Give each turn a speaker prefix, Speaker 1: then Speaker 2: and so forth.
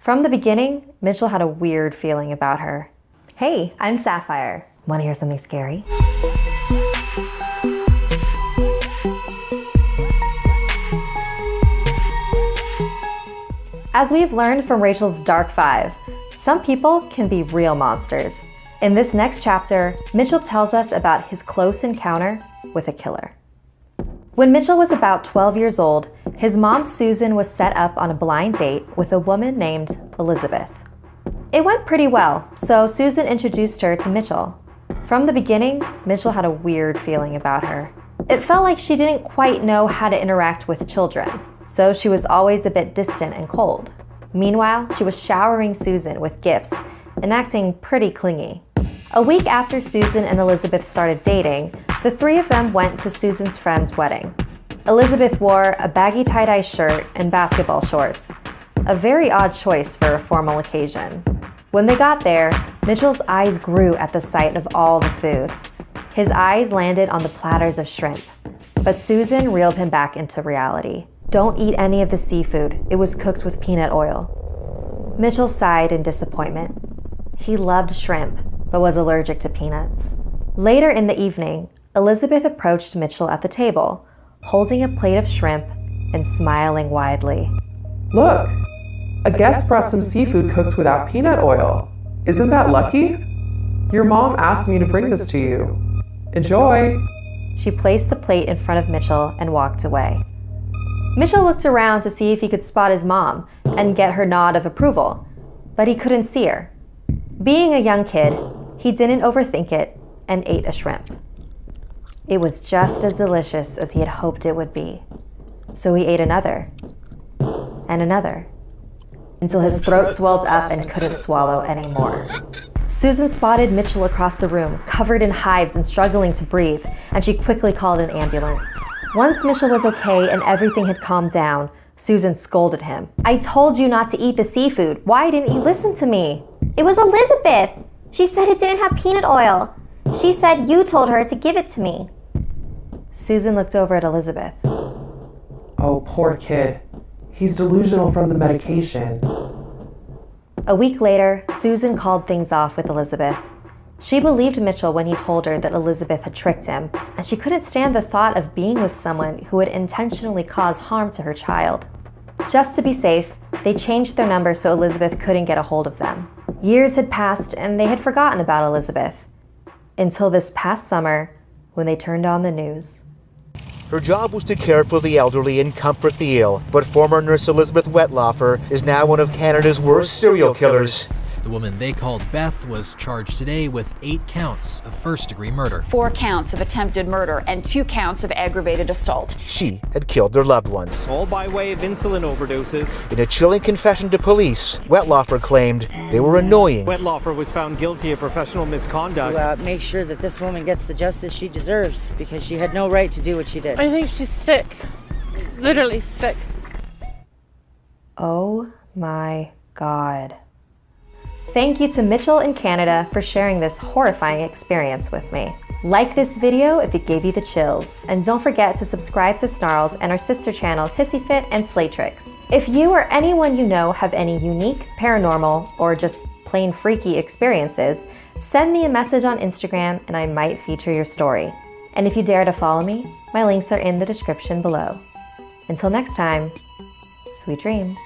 Speaker 1: From the beginning, Mitchell had a weird feeling about her. Hey, I'm Sapphire. Want to hear something scary? As we've learned from Rachel's Dark 5, some people can be real monsters. In this next chapter, Mitchell tells us about his close encounter with a killer. When Mitchell was about 12 years old, his mom Susan was set up on a blind date with a woman named Elizabeth. It went pretty well, so Susan introduced her to Mitchell. From the beginning, Mitchell had a weird feeling about her. It felt like she didn't quite know how to interact with children, so she was always a bit distant and cold. Meanwhile, she was showering Susan with gifts and acting pretty clingy. A week after Susan and Elizabeth started dating, the three of them went to Susan's friend's wedding. Elizabeth wore a baggy tie-dye shirt and basketball shorts, a very odd choice for a formal occasion. When they got there, Mitchell's eyes grew at the sight of all the food. His eyes landed on the platters of shrimp, but Susan reeled him back into reality. Don't eat any of the seafood. It was cooked with peanut oil. Mitchell sighed in disappointment. He loved shrimp, but was allergic to peanuts. Later in the evening, Elizabeth approached Mitchell at the table, holding a plate of shrimp and smiling widely.
Speaker 2: Look, a guest brought some seafood cooked without peanut oil. Isn't that lucky? Your mom asked me to bring this to you. Enjoy.
Speaker 1: She placed the plate in front of Mitchell and walked away. Mitchell looked around to see if he could spot his mom and get her nod of approval, but he couldn't see her. Being a young kid, he didn't overthink it and ate a shrimp. It was just as delicious as he had hoped it would be. So he ate another, and another, until his throat swelled up and couldn't swallow anymore. Susan spotted Mitchell across the room, covered in hives and struggling to breathe, and she quickly called an ambulance. Once Mitchell was okay and everything had calmed down, Susan scolded him. "I told you not to eat the seafood. Why didn't you listen to me?"
Speaker 3: "It was Elizabeth. She said it didn't have peanut oil. She said you told her to give it to me."
Speaker 1: Susan looked over at Elizabeth.
Speaker 2: Oh, poor kid. He's delusional from the medication.
Speaker 1: A week later, Susan called things off with Elizabeth. She believed Mitchell when he told her that Elizabeth had tricked him, and she couldn't stand the thought of being with someone who would intentionally cause harm to her child. Just to be safe, they changed their number so Elizabeth couldn't get a hold of them. Years had passed and they had forgotten about Elizabeth. Until this past summer, when they turned on the news.
Speaker 4: Her job was to care for the elderly and comfort the ill, but former nurse Elizabeth Wetlaufer is now one of Canada's worst serial killers.
Speaker 5: The woman they called Beth was charged today with 8 counts of first-degree murder.
Speaker 6: 4 counts of attempted murder and 2 counts of aggravated assault.
Speaker 4: She had killed their loved ones.
Speaker 7: All by way of insulin overdoses.
Speaker 4: In a chilling confession to police, Wetlaufer claimed they were annoying.
Speaker 7: Wetlaufer was found guilty of professional misconduct.
Speaker 8: To make sure that this woman gets the justice she deserves, because she had no right to do what she did.
Speaker 9: I think she's sick. Literally sick.
Speaker 1: Oh my God. Thank you to Mitchell in Canada for sharing this horrifying experience with me. Like this video if it gave you the chills, and don't forget to subscribe to Snarled and our sister channels Hissyfit and Slaytrix. If you or anyone you know have any unique, paranormal, or just plain freaky experiences, send me a message on Instagram and I might feature your story. And if you dare to follow me, my links are in the description below. Until next time, sweet dreams.